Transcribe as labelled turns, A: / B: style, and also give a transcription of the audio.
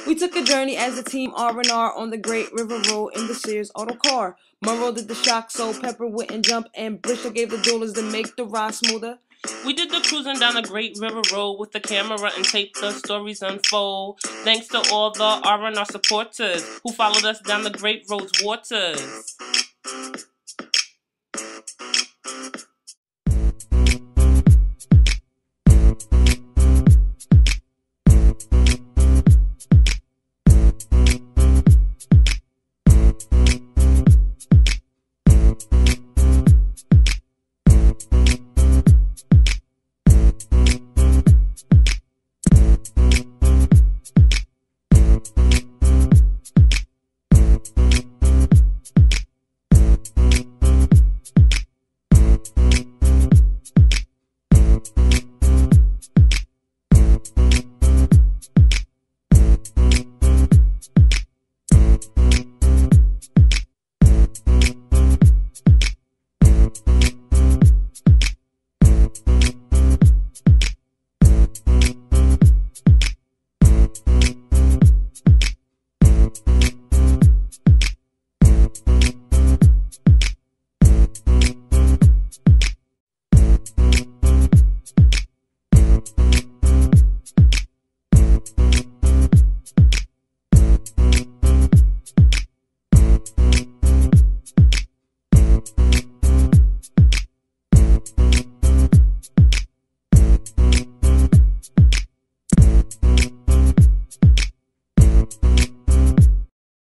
A: We took a journey as a team R&R on the Great River Road in the Sears Auto Car. Monroe did the shock so Pepper wouldn't jump, and Bristol gave the duelers to make the ride smoother.
B: We did the cruising down the Great River Road with the camera and tape the stories unfold. Thanks to all the R&R supporters who followed us down the Great Road's waters.